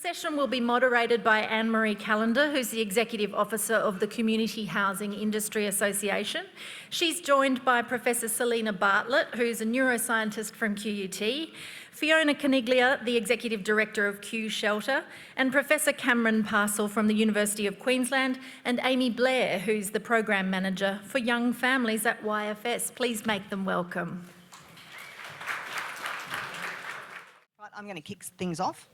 session will be moderated by Anne-Marie Callender, who's the Executive Officer of the Community Housing Industry Association. She's joined by Professor Selina Bartlett, who's a neuroscientist from QUT, Fiona Caniglia, the Executive Director of Q Shelter, and Professor Cameron Parcel from the University of Queensland, and Amy Blair, who's the Program Manager for Young Families at YFS. Please make them welcome. Right, I'm going to kick things off.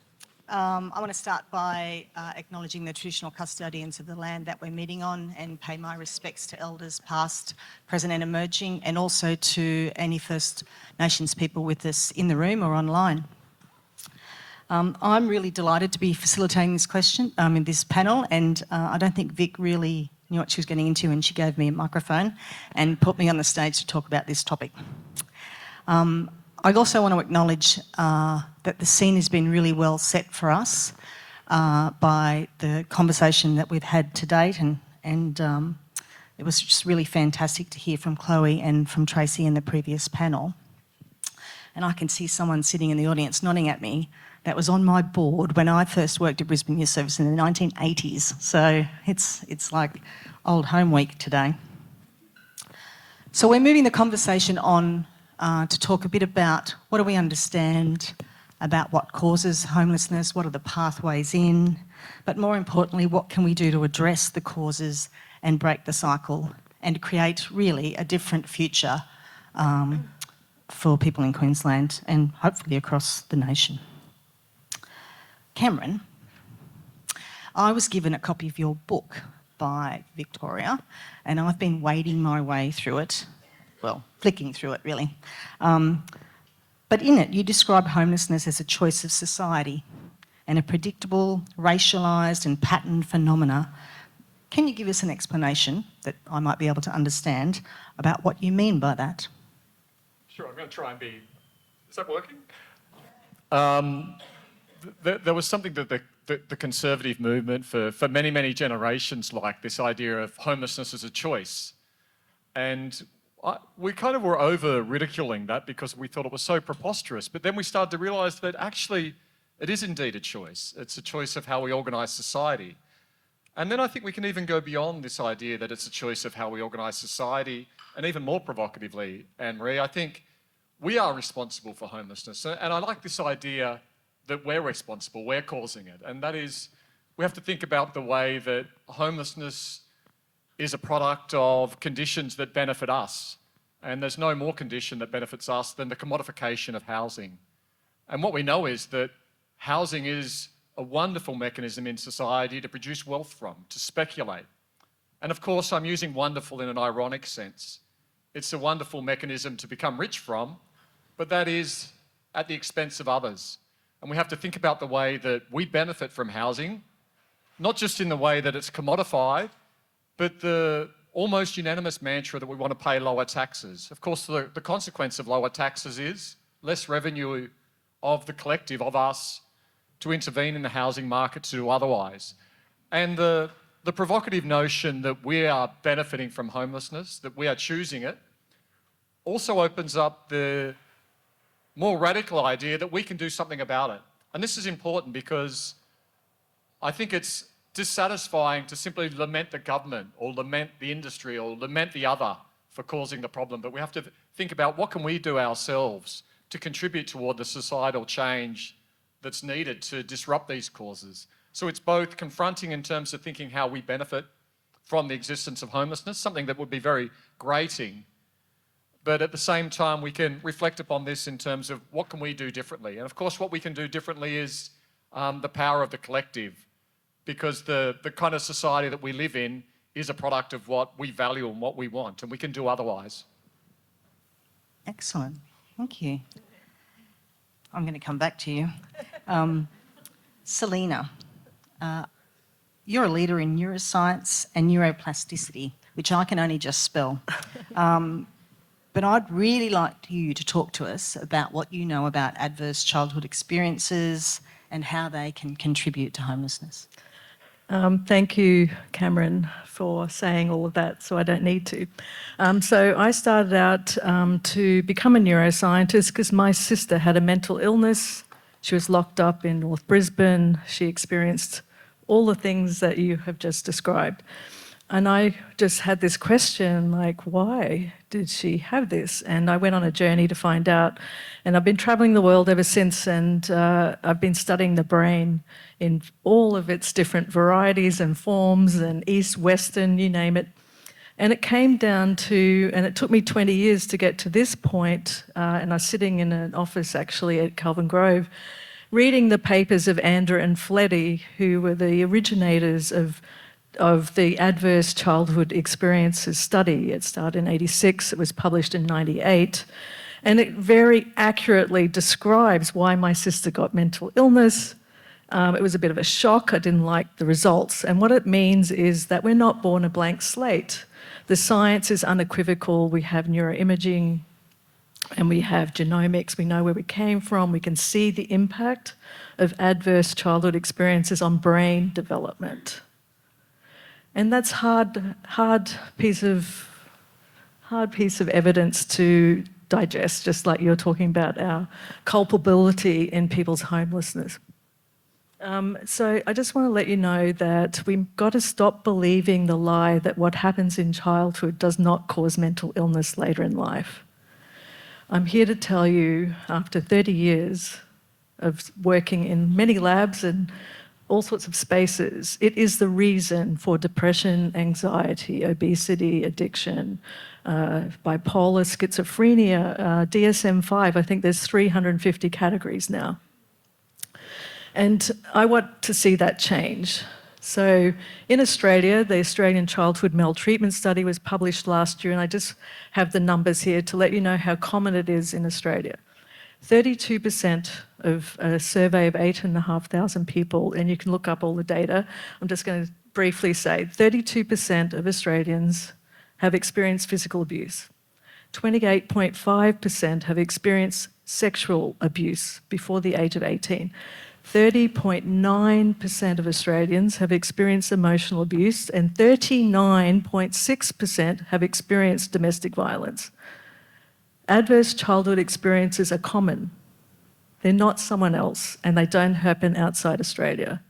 I want to start by acknowledging the traditional custodians of the land that we're meeting on and pay my respects to elders past, present and emerging, and also to any First Nations people with us in the room or online. I'm really delighted to be facilitating this in this panel, and I don't think Vic really knew what she was getting into when she gave me a microphone and put me on the stage to talk about this topic. I'd also want to acknowledge that the scene has been really well set for us by the conversation that we've had to date, and it was just really fantastic to hear from Chloe and from Tracy in the previous panel. And I can see someone sitting in the audience nodding at me that was on my board when I first worked at Brisbane Youth Service in the 1980s. So it's like old home week today. So we're moving the conversation on to talk a bit about what do we understand about what causes homelessness, what are the pathways in, but more importantly, what can we do to address the causes and break the cycle and create really a different future for people in Queensland and hopefully across the nation. Cameron, I was given a copy of your book by Victoria, and I've been wading my way through it. Well, flicking through it really. But in it, you describe homelessness as a choice of society and a predictable, racialised and patterned phenomena. Can you give us an explanation that I might be able to understand about what you mean by that? Sure, I'm going to try and be... Is that working? There was something that the conservative movement for many, many generations liked, this idea of homelessness as a choice. And we kind of were over-ridiculing that because we thought it was so preposterous. But then we started to realise that actually it is indeed a choice. It's a choice of how we organise society. And then I think we can even go beyond this idea that it's a choice of how we organise society, and even more provocatively, Anne-Marie, I think we are responsible for homelessness. And I like this idea that we're responsible, we're causing it. And that is, we have to think about the way that homelessness is a product of conditions that benefit us. And there's no more condition that benefits us than the commodification of housing. And what we know is that housing is a wonderful mechanism in society to produce wealth from, to speculate. And of course, I'm using wonderful in an ironic sense. It's a wonderful mechanism to become rich from, but that is at the expense of others. And we have to think about the way that we benefit from housing, not just in the way that it's commodified, but the almost unanimous mantra that we want to pay lower taxes. Of course, the consequence of lower taxes is less revenue of the collective, of us, to intervene in the housing market to do otherwise. And the provocative notion that we are benefiting from homelessness, that we are choosing it, also opens up the more radical idea that we can do something about it. And this is important because I think it's dissatisfying to simply lament the government or lament the industry or lament the other for causing the problem. But we have to think about what can we do ourselves to contribute toward the societal change that's needed to disrupt these causes. So it's both confronting in terms of thinking how we benefit from the existence of homelessness, something that would be very grating, but at the same time we can reflect upon this in terms of what can we do differently. And of course what we can do differently is the power of the collective, because the kind of society that we live in is a product of what we value and what we want, and we can do otherwise. Excellent, thank you. I'm going to come back to you. Selina, you're a leader in neuroscience and neuroplasticity, which I can only just spell. But I'd really like you to talk to us about what you know about adverse childhood experiences and how they can contribute to homelessness. Thank you, Cameron, for saying all of that, so I don't need to. So I started out to become a neuroscientist because my sister had a mental illness She was locked up in North Brisbane. She experienced all the things that you have just described. And I just had this question, like, why did she have this? And I went on a journey to find out. And I've been traveling the world ever since, and I've been studying the brain in all of its different varieties and forms, and East, Western, you name it. And it came down to, and it took me 20 years to get to this point, and I was sitting in an office actually at Kelvin Grove, reading the papers of Andra and Fleddy, who were the originators of the Adverse Childhood Experiences study. It started in 86, it was published in 98, and it very accurately describes why my sister got mental illness. It was a bit of a shock, I didn't like the results, and what it means is that we're not born a blank slate. The science is unequivocal. We have neuroimaging and we have genomics, we know where we came from, we can see the impact of adverse childhood experiences on brain development. And that's hard piece of evidence to digest, just like you're talking about our culpability in people's homelessness. So I just want to let you know that we've got to stop believing the lie that what happens in childhood does not cause mental illness later in life. I'm here to tell you, after 30 years of working in many labs and all sorts of spaces, it is the reason for depression, anxiety, obesity, addiction, bipolar, schizophrenia, DSM-5. I think there's 350 categories now. And I want to see that change. So in Australia, the Australian Childhood Maltreatment Study was published last year, and I just have the numbers here to let you know how common it is in Australia. 32% of a survey of 8,500 people, and you can look up all the data. I'm just going to briefly say 32% of Australians have experienced physical abuse. 28.5% have experienced sexual abuse before the age of 18. 30.9% of Australians have experienced emotional abuse, and 39.6% have experienced domestic violence. Adverse childhood experiences are common. They're not someone else, and they don't happen outside Australia.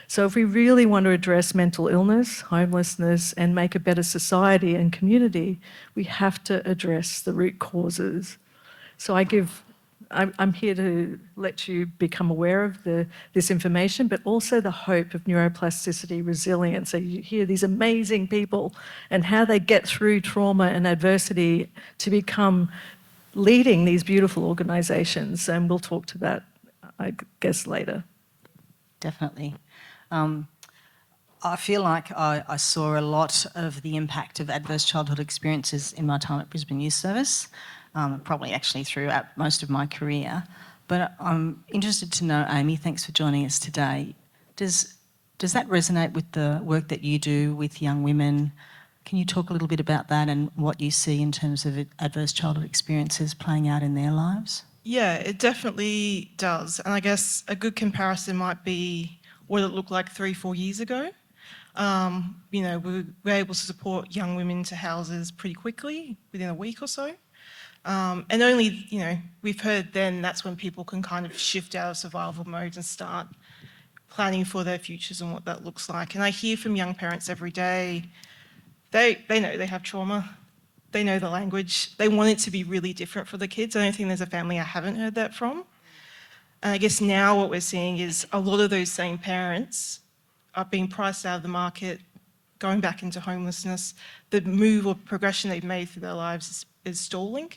So if we really want to address mental illness, homelessness, and make a better society and community, we have to address the root causes. So I'm here to let you become aware of this information, but also the hope of neuroplasticity, resilience. So you hear these amazing people and how they get through trauma and adversity to become leading these beautiful organisations, and we'll talk to that, I guess, later. Definitely. I feel like I saw a lot of the impact of adverse childhood experiences in my time at Brisbane Youth Service, probably actually throughout most of my career. But I'm interested to know, Amy, thanks for joining us today. Does that resonate with the work that you do with young women? Can you talk a little bit about that and what you see in terms of adverse childhood experiences playing out in their lives? Yeah, it definitely does. And I guess a good comparison might be what it looked like 3-4 years ago. We were able to support young women to houses pretty quickly, within a week or so. And only, we've heard then that's when people can kind of shift out of survival mode and start planning for their futures and what that looks like. And I hear from young parents every day, they know they have trauma. They know the language. They want it to be really different for the kids. I don't think there's a family I haven't heard that from. And I guess now what we're seeing is a lot of those same parents are being priced out of the market, going back into homelessness. The move or progression they've made through their lives is stalling.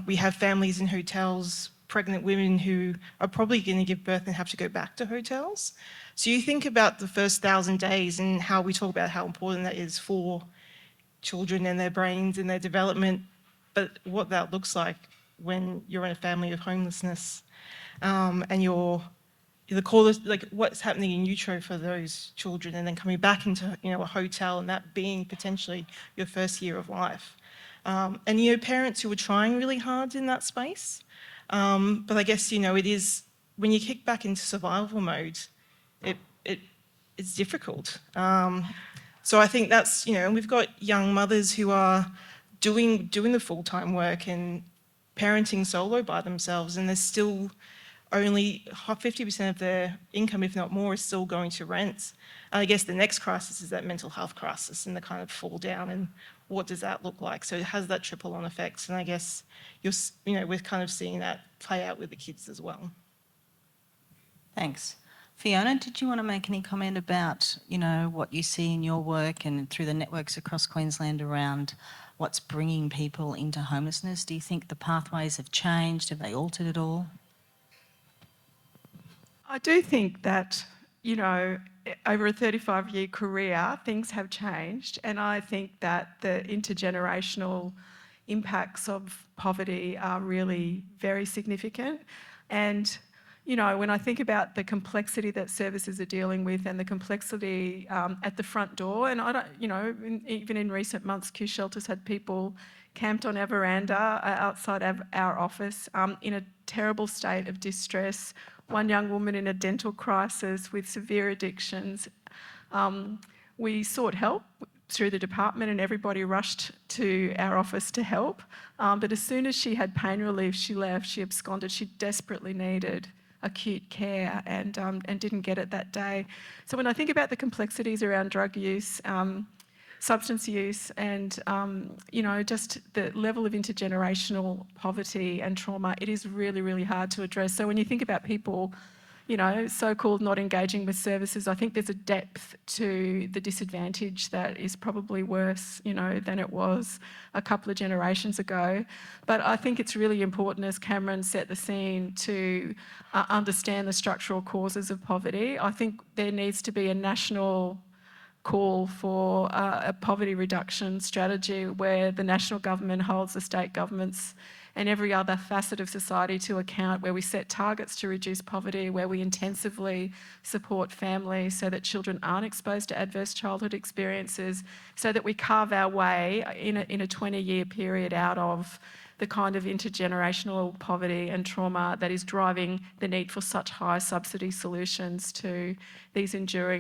We have families in hotels, pregnant women who are probably going to give birth and have to go back to hotels. So you think about the first 1,000 days and how we talk about how important that is for children and their brains and their development, but what that looks like when you're in a family of homelessness, and you're the call, like what's happening in utero for those children, and then coming back into a hotel, and that being potentially your first year of life, and parents who are trying really hard in that space, but I guess it is when you kick back into survival mode, it's difficult. So I think that's and we've got young mothers who are doing the full-time work and parenting solo by themselves, and there's still only 50% of their income, if not more, is still going to rent. And I guess the next crisis is that mental health crisis and the kind of fall down, and what does that look like? So it has that triple-on effect, and I guess we're kind of seeing that play out with the kids as well. Thanks. Fiona, did you want to make any comment about, what you see in your work and through the networks across Queensland around what's bringing people into homelessness? Do you think the pathways have changed? Have they altered at all? I do think that, over a 35-year career, things have changed, and I think that the intergenerational impacts of poverty are really very significant. And when I think about the complexity that services are dealing with and the complexity at the front door, and I don't, even in recent months, Q Shelter's had people camped on our veranda outside our office in a terrible state of distress. One young woman in a dental crisis with severe addictions. We sought help through the department and everybody rushed to our office to help. But as soon as she had pain relief, she left, she absconded. She desperately needed acute care and didn't get it that day. So when I think about the complexities around drug use, substance use and, just the level of intergenerational poverty and trauma, it is really, really hard to address. So when you think about people, so-called not engaging with services, I think there's a depth to the disadvantage that is probably worse, than it was a couple of generations ago. But I think it's really important, as Cameron set the scene, to understand the structural causes of poverty. I think there needs to be a national call for a poverty reduction strategy where the national government holds the state governments and every other facet of society to account, where we set targets to reduce poverty, where we intensively support families so that children aren't exposed to adverse childhood experiences, so that we carve our way in a 20-year period out of the kind of intergenerational poverty and trauma that is driving the need for such high subsidy solutions to these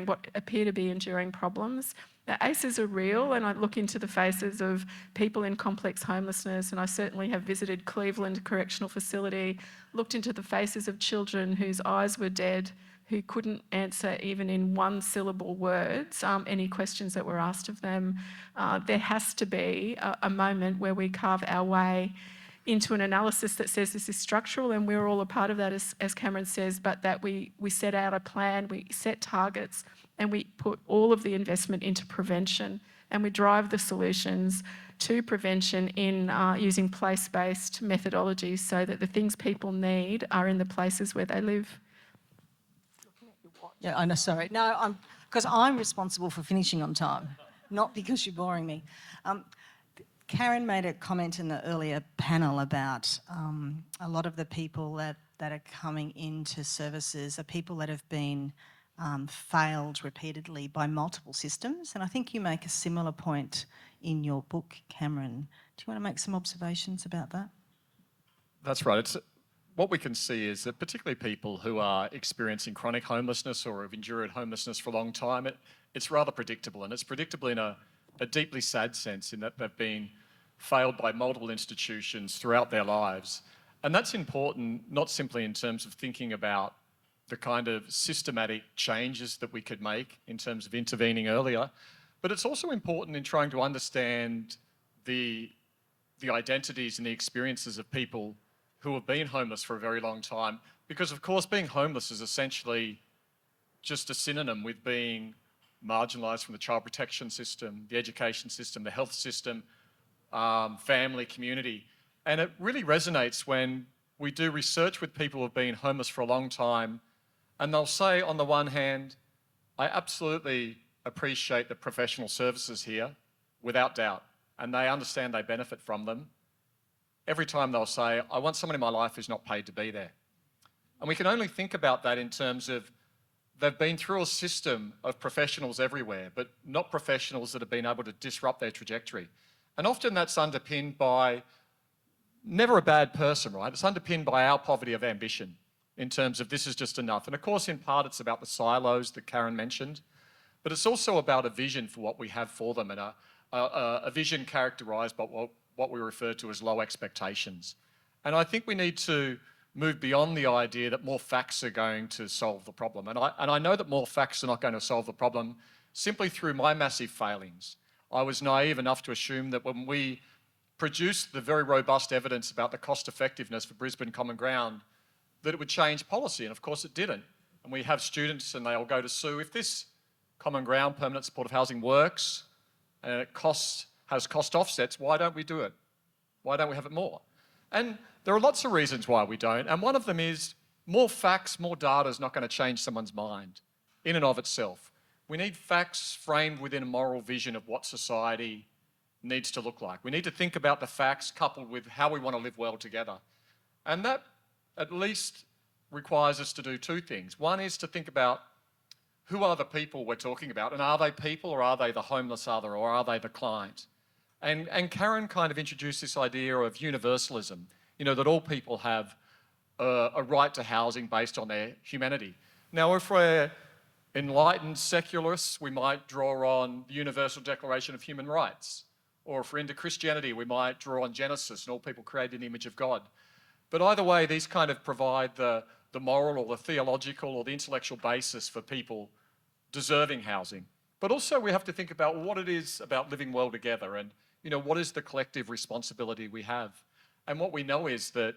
what appear to be enduring problems. The ACEs are real, and I look into the faces of people in complex homelessness, and I certainly have visited Cleveland Correctional Facility, looked into the faces of children whose eyes were dead, who couldn't answer even in one-syllable words any questions that were asked of them. There has to be a moment where we carve our way into an analysis that says this is structural, and we're all a part of that, as Cameron says, but that we set out a plan, we set targets, and we put all of the investment into prevention, and we drive the solutions to prevention in using place-based methodologies so that the things people need are in the places where they live. Yeah, I know, sorry. No, because I'm responsible for finishing on time, not because you're boring me. Karen made a comment in the earlier panel about a lot of the people that are coming into services are people that have been failed repeatedly by multiple systems. And I think you make a similar point in your book, Cameron. Do you want to make some observations about that? That's right. What we can see is that particularly people who are experiencing chronic homelessness or have endured homelessness for a long time, it's rather predictable. And it's predictable in a deeply sad sense in that they've been failed by multiple institutions throughout their lives. And that's important, not simply in terms of thinking about the kind of systematic changes that we could make in terms of intervening earlier, but it's also important in trying to understand the identities and the experiences of people who have been homeless for a very long time, because of course being homeless is essentially just a synonym with being marginalised from the child protection system, the education system, the health system, family, community. And it really resonates when we do research with people who have been homeless for a long time, and they'll say, on the one hand, I absolutely appreciate the professional services here, without doubt, and they understand they benefit from them. Every time they'll say, I want someone in my life who's not paid to be there. And we can only think about that in terms of they've been through a system of professionals everywhere, but not professionals that have been able to disrupt their trajectory. And often that's underpinned by never a bad person, right? It's underpinned by our poverty of ambition in terms of this is just enough. And of course, in part, it's about the silos that Karen mentioned, but it's also about a vision for what we have for them and a vision characterised by what we refer to as low expectations. And I think we need to move beyond the idea that more facts are going to solve the problem. And I know that more facts are not going to solve the problem simply through my massive failings. I was naive enough to assume that when we produced the very robust evidence about the cost effectiveness for Brisbane Common Ground, that it would change policy, and of course it didn't. And we have students and they'll go to sue. If this Common Ground permanent supportive housing works and it has cost offsets, why don't we do it? Why don't we have it more? And there are lots of reasons why we don't, and one of them is more facts, more data is not going to change someone's mind in and of itself. We need facts framed within a moral vision of what society needs to look like. We need to think about the facts coupled with how we want to live well together. And that at least requires us to do two things. One is to think about who are the people we're talking about, and are they people or are they the homeless other or are they the client? And Karen kind of introduced this idea of universalism, that all people have a right to housing based on their humanity. Now, if we're enlightened secularists, we might draw on the Universal Declaration of Human Rights. Or if we're into Christianity, we might draw on Genesis and all people created in the image of God. But either way, these kind of provide the moral or the theological or the intellectual basis for people deserving housing. But also we have to think about what it is about living well together and what is the collective responsibility we have. And what we know is that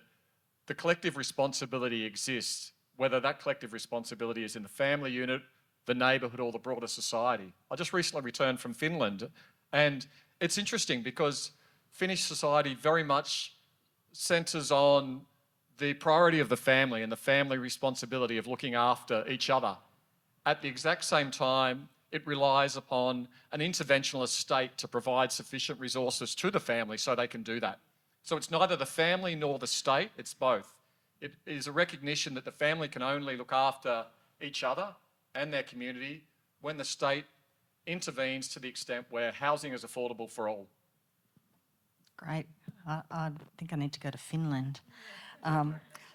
the collective responsibility exists, whether that collective responsibility is in the family unit, the neighbourhood or the broader society. I just recently returned from Finland, and it's interesting because Finnish society very much centres on the priority of the family and the family responsibility of looking after each other. At the exact same time, it relies upon an interventionist state to provide sufficient resources to the family so they can do that. So it's neither the family nor the state, it's both. It is a recognition that the family can only look after each other and their community when the state intervenes to the extent where housing is affordable for all. Great. I think I need to go to Finland.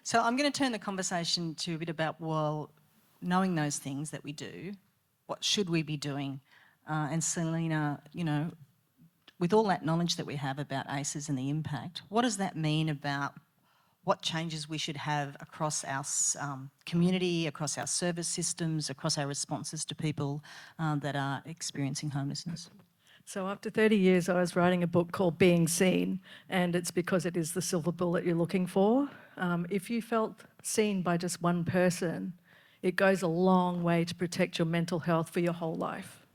So I'm going to turn the conversation to a bit about, well, knowing those things that we do, what should we be doing? And Selena, with all that knowledge that we have about ACEs and the impact, what does that mean about what changes we should have across our community, across our service systems, across our responses to people that are experiencing homelessness? So after 30 years, I was writing a book called Being Seen, and it's because it is the silver bullet you're looking for. If you felt seen by just one person, it goes a long way to protect your mental health for your whole life.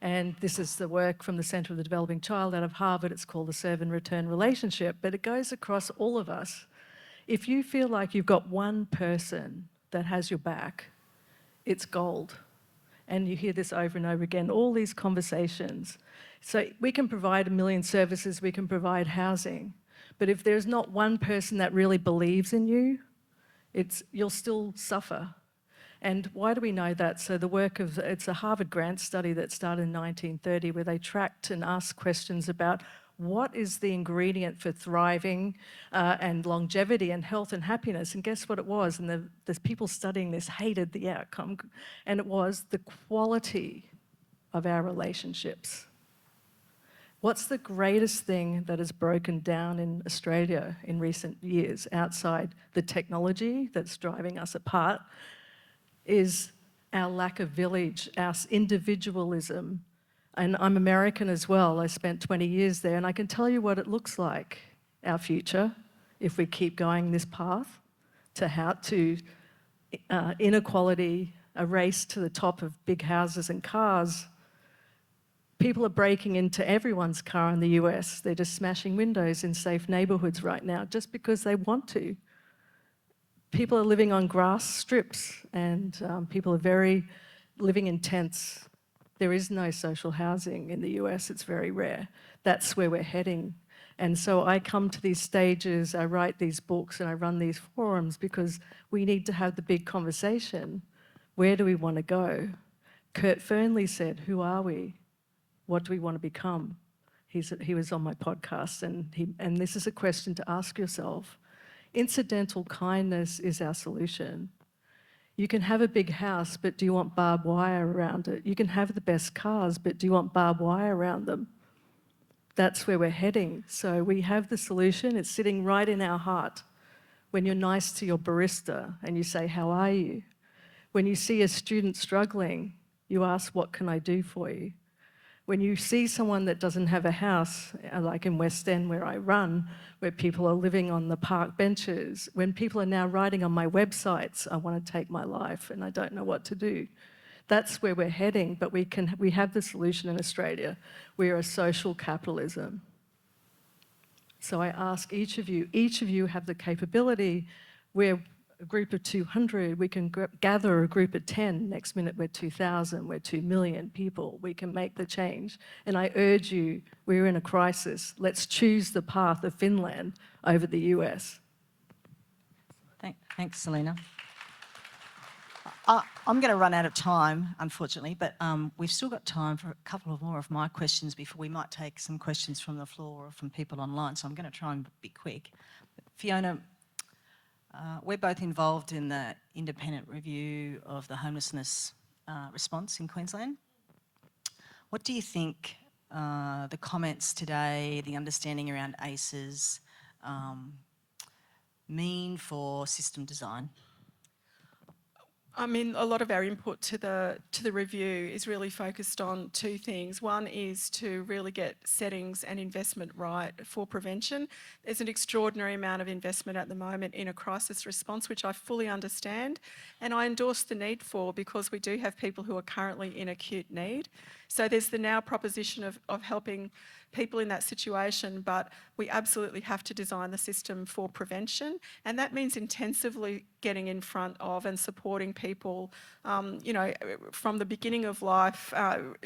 And this is the work from the Centre of the Developing Child out of Harvard. It's called the Serve and Return Relationship, but it goes across all of us. If you feel like you've got one person that has your back, it's gold. And you hear this over and over again, all these conversations. So we can provide 1 million services, we can provide housing, but if there's not one person that really believes in you, you'll still suffer. And why do we know that? So it's a Harvard grant study that started in 1930 where they tracked and asked questions about what is the ingredient for thriving and longevity and health and happiness? And guess what it was? And the people studying this hated the outcome. And it was the quality of our relationships. What's the greatest thing that has broken down in Australia in recent years outside the technology that's driving us apart is our lack of village, our individualism. And I'm American as well. I spent 20 years there, and I can tell you what it looks like, our future, if we keep going this path to inequality, a race to the top of big houses and cars. People are breaking into everyone's car in the US. They're just smashing windows in safe neighbourhoods right now just because they want to. People are living on grass strips, and people are living in tents. There is no social housing in the US, it's very rare. That's where we're heading. And so I come to these stages, I write these books and I run these forums because we need to have the big conversation. Where do we want to go? Kurt Fearnley said, who are we? What do we want to become? He was on my podcast, and this is a question to ask yourself. Incidental kindness is our solution. You can have a big house, but do you want barbed wire around it? You can have the best cars, but do you want barbed wire around them? That's where we're heading. So we have the solution. It's sitting right in our heart. when you're nice to your barista and you say, "How are you?" When you see a student struggling, you ask, "What can I do for you?" When you see someone that doesn't have a house, like in West End where I run, where people are living on the park benches, when people are now writing on my websites, "I want to take my life and I don't know what to do." That's where we're heading, but we have the solution in Australia. We are a social capitalism. So I ask each of you have the capability. We're a group of 200, we can gather a group of 10, next minute we're 2,000, we're 2 million people, we can make the change. And I urge you, we're in a crisis, let's choose the path of Finland over the US. Thanks, Selena. I'm going to run out of time, unfortunately, but we've still got time for a couple of more of my questions before we might take some questions from the floor or from people online, so I'm going to try and be quick. Fiona, we're both involved in the independent review of the homelessness response in Queensland. What do you think the comments today, the understanding around ACEs, mean for system design? I mean, a lot of our input to the review is really focused on two things. One is to really get settings and investment right for prevention. There's an extraordinary amount of investment at the moment in a crisis response, which I fully understand, and I endorse the need for, because we do have people who are currently in acute need. So there's the now proposition of helping people in that situation, but we absolutely have to design the system for prevention, and that means intensively getting in front of and supporting people, you know, from the beginning of life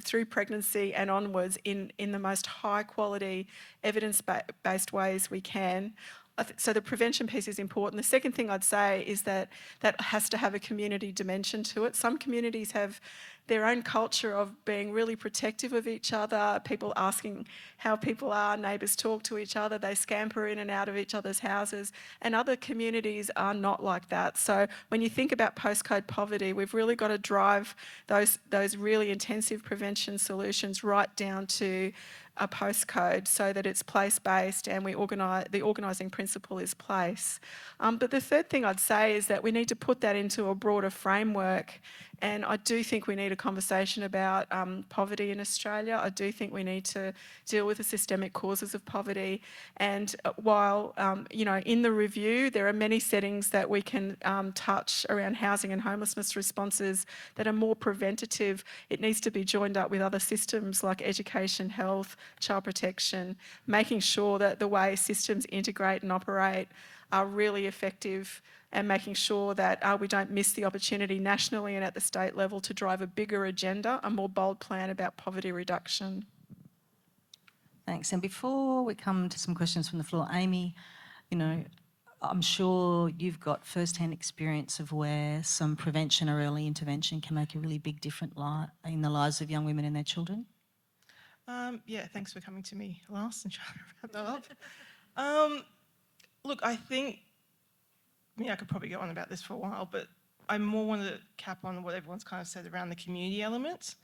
through pregnancy and onwards in the most high quality evidence-based ways we can. So the prevention piece is important. The second thing I'd say is that has to have a community dimension to it. Some communities have their own culture of being really protective of each other, people asking how people are, neighbours talk to each other, they scamper in and out of each other's houses, and other communities are not like that. So when you think about postcode poverty, we've really got to drive those really intensive prevention solutions right down to a postcode so that it's place-based and the organising principle is place. But the third thing I'd say is that we need to put that into a broader framework, and I do think we need a conversation about poverty in Australia. I do think we need to deal with the systemic causes of poverty, and while you know, in the review there are many settings that we can touch around housing and homelessness responses that are more preventative, it needs to be joined up with other systems like education, health, child protection, making sure that the way systems integrate and operate are really effective, and making sure that we don't miss the opportunity nationally and at the state level to drive a bigger agenda, a more bold plan about poverty reduction. Thanks. And before we come to some questions from the floor, Amy, you know, I'm sure you've got first-hand experience of where some prevention or early intervention can make a really big difference in the lives of young women and their children. Yeah, thanks for coming to me last and trying to wrap that up. Look, I could probably go on about this for a while, but I more want to cap on what everyone's kind of said around the community element.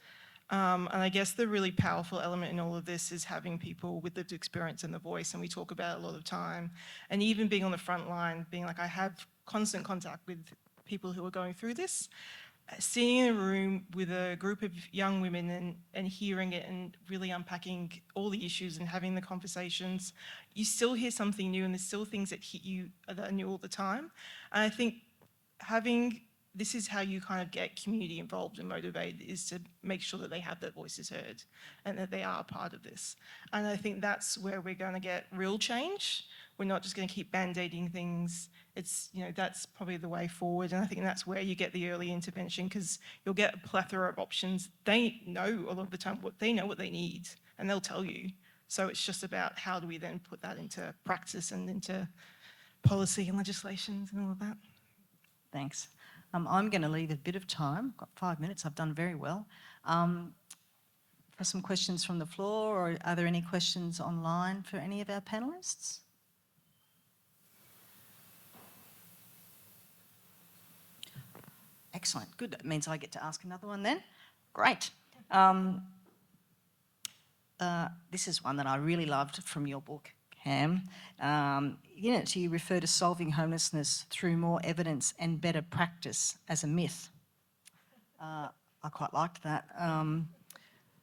And I guess the really powerful element in all of this is having people with lived experience and the voice, and we talk about it a lot of time. And even being on the front line, being like, I have constant contact with people who are going through this. Sitting in a room with a group of young women and hearing it and really unpacking all the issues and having the conversations, you still hear something new, and there's still things that hit you that are new all the time. And I think this is how you kind of get community involved and motivated, is to make sure that they have their voices heard and that they are a part of this. And I think that's where we're going to get real change. We're not just going to keep band-aiding things. It's, you know, that's probably the way forward. And I think that's where you get the early intervention, because you'll get a plethora of options. They know a lot of the time what they need, and they'll tell you. So it's just about how do we then put that into practice and into policy and legislations and all of that. Thanks. I'm going to leave a bit of time. I've got 5 minutes. I've done very well. For some questions from the floor, or are there any questions online for any of our panellists? Excellent. Good. That means I get to ask another one then. Great. This is one that I really loved from your book, Pam. In it, you refer to solving homelessness through more evidence and better practice as a myth. I quite liked that,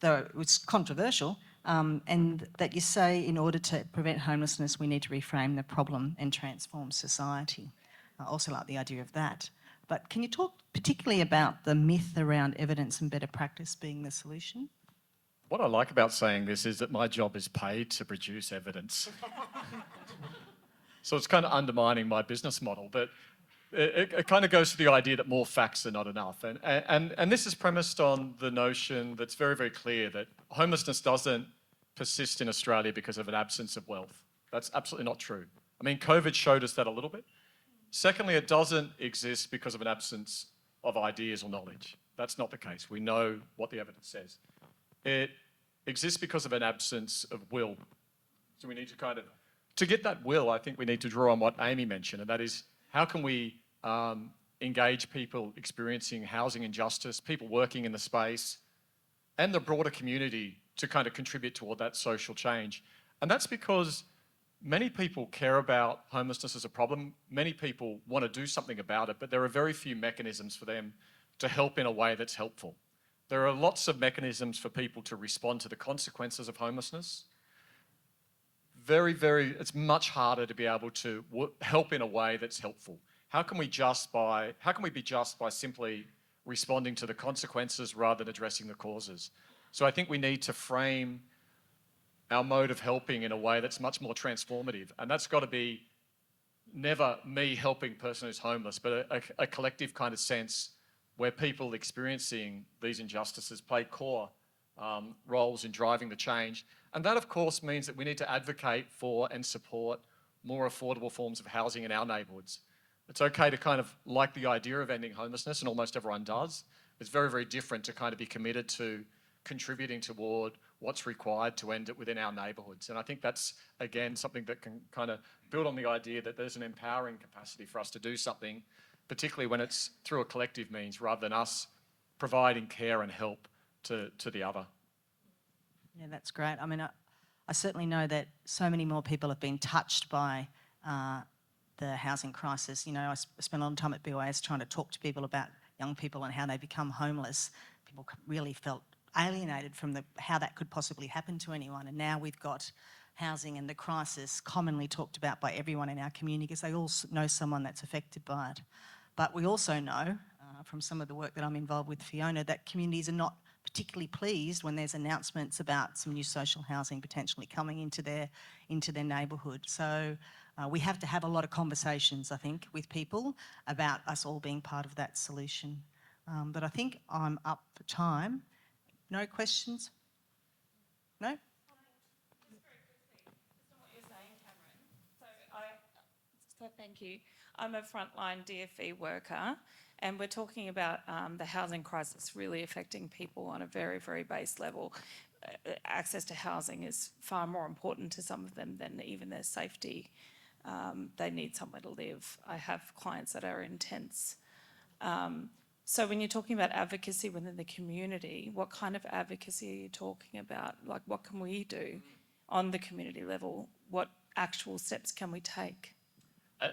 though it was controversial, and that you say in order to prevent homelessness, we need to reframe the problem and transform society. I also like the idea of that. But can you talk particularly about the myth around evidence and better practice being the solution? What I like about saying this is that my job is paid to produce evidence. So it's kind of undermining my business model, but it kind of goes to the idea that more facts are not enough. And this is premised on the notion that's very, very clear that homelessness doesn't persist in Australia because of an absence of wealth. That's absolutely not true. I mean, COVID showed us that a little bit. Secondly, it doesn't exist because of an absence of ideas or knowledge. That's not the case. We know what the evidence says. It exists because of an absence of will. So we need to get that will, I think we need to draw on what Amy mentioned, and that is how can we engage people experiencing housing injustice, people working in the space, and the broader community to kind of contribute toward that social change. And that's because many people care about homelessness as a problem. Many people want to do something about it, but there are very few mechanisms for them to help in a way that's helpful. There are lots of mechanisms for people to respond to the consequences of homelessness. It's much harder to be able to help in a way that's helpful. How can we be just by simply responding to the consequences rather than addressing the causes? So I think we need to frame our mode of helping in a way that's much more transformative. And that's got to be never me helping a person who's homeless, but a collective kind of sense where people experiencing these injustices play core roles in driving the change. And that, of course, means that we need to advocate for and support more affordable forms of housing in our neighbourhoods. It's okay to kind of like the idea of ending homelessness, and almost everyone does. It's very, very different to kind of be committed to contributing toward what's required to end it within our neighbourhoods. And I think that's, again, something that can kind of build on the idea that there's an empowering capacity for us to do something, particularly when it's through a collective means rather than us providing care and help to the other. Yeah, that's great. I mean, I certainly know that so many more people have been touched by the housing crisis. You know, I spent a lot of time at BOAS trying to talk to people about young people and how they become homeless. People really felt alienated from how that could possibly happen to anyone. And now we've got housing and the crisis commonly talked about by everyone in our community because they all know someone that's affected by it. But we also know from some of the work that I'm involved with Fiona that communities are not particularly pleased when there's announcements about some new social housing potentially coming into their neighbourhood. So we have to have a lot of conversations, I think, with people about us all being part of that solution. But I think I'm up for time. No questions? No? Just very quickly, just on what you're saying, Cameron. So thank you. I'm a frontline DFE worker, and we're talking about the housing crisis really affecting people on a very, very base level. Access to housing is far more important to some of them than even their safety. They need somewhere to live. I have clients that are in tents. So when you're talking about advocacy within the community, what kind of advocacy are you talking about? Like, what can we do on the community level? What actual steps can we take?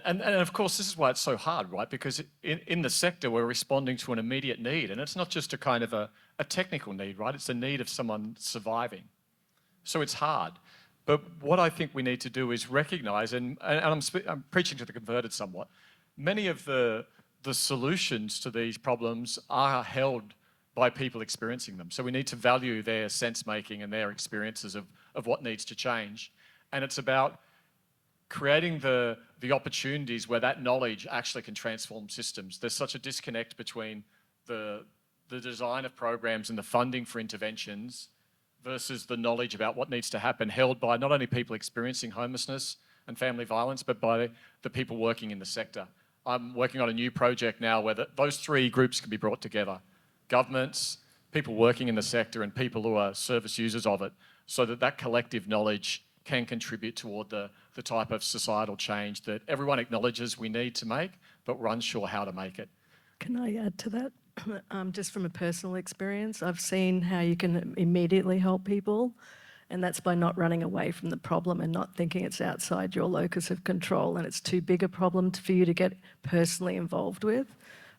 And of course, this is why it's so hard, right? Because in the sector, we're responding to an immediate need, and it's not just a kind of a technical need, right? It's a need of someone surviving. So it's hard. But what I think we need to do is recognise, and I'm preaching to the converted somewhat, many of the solutions to these problems are held by people experiencing them. So we need to value their sense-making and their experiences of what needs to change. And it's about creating the opportunities where that knowledge actually can transform systems. There's such a disconnect between the design of programs and the funding for interventions versus the knowledge about what needs to happen, held by not only people experiencing homelessness and family violence, but by the people working in the sector. I'm working on a new project now where those three groups can be brought together. Governments, people working in the sector, and people who are service users of it, so that collective knowledge can contribute toward the type of societal change that everyone acknowledges we need to make, but we're unsure how to make it. Can I add to that? Just from a personal experience, I've seen how you can immediately help people And that's by not running away from the problem and not thinking it's outside your locus of control and it's too big a problem for you to get personally involved with.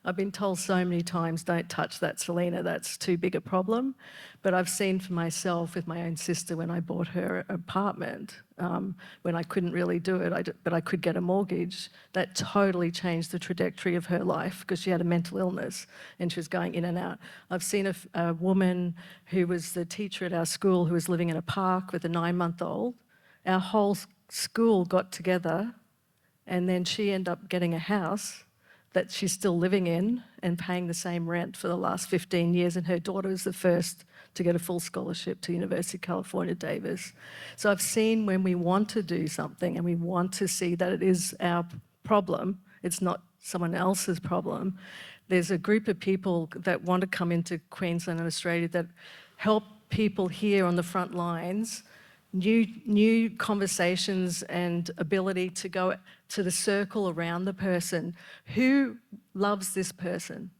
I've been told so many times, don't touch that, Selena, that's too big a problem. But I've seen for myself with my own sister when I bought her apartment, when I couldn't really do it, but I could get a mortgage, that totally changed the trajectory of her life because she had a mental illness and she was going in and out. I've seen a woman who was the teacher at our school who was living in a park with a 9-month-old. Our whole school got together and then she ended up getting a house that she's still living in and paying the same rent for the last 15 years, and her daughter is the first to get a full scholarship to University of California, Davis. So I've seen when we want to do something and we want to see that it is our problem, it's not someone else's problem, there's a group of people that want to come into Queensland and Australia that help people here on the front lines new conversations and ability to go to the circle around the person. Who loves this person?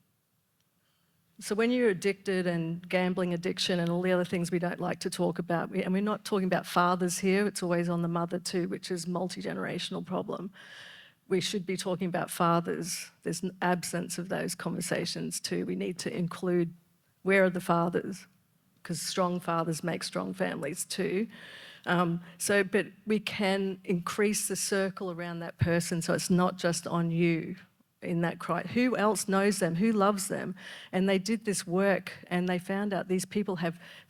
So when you're addicted and gambling addiction and all the other things we don't like to talk about, and we're not talking about fathers here, it's always on the mother too, which is a multi-generational problem. We should be talking about fathers. There's an absence of those conversations too. We need to include, where are the fathers? Because strong fathers make strong families too. But we can increase the circle around that person so it's not just on you in that cry. Who else knows them? Who loves them? And they did this work and they found out these people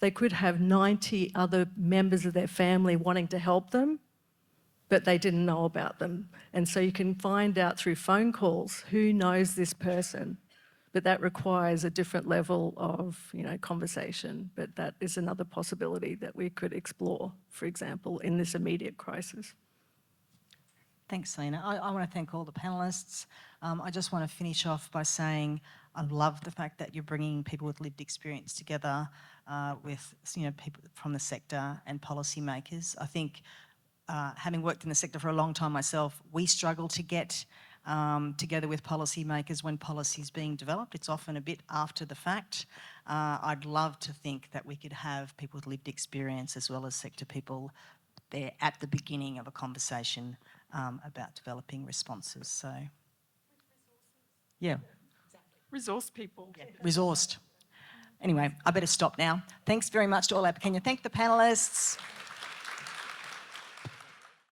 they could have 90 other members of their family wanting to help them, but they didn't know about them. And so you can find out through phone calls who knows this person. But that requires a different level of, conversation. But that is another possibility that we could explore, for example, in this immediate crisis. Thanks, Selena. I want to thank all the panellists. I just want to finish off by saying I love the fact that you're bringing people with lived experience together with, people from the sector and policymakers. I think, having worked in the sector for a long time myself, we struggle to get together with policymakers when policy is being developed. It's often a bit after the fact. I'd love to think that we could have people with lived experience as well as sector people there at the beginning of a conversation about developing responses. So, yeah. Resource people. Yeah. Resourced. Anyway, I better stop now. Thanks very much to all our... Can you thank the panellists?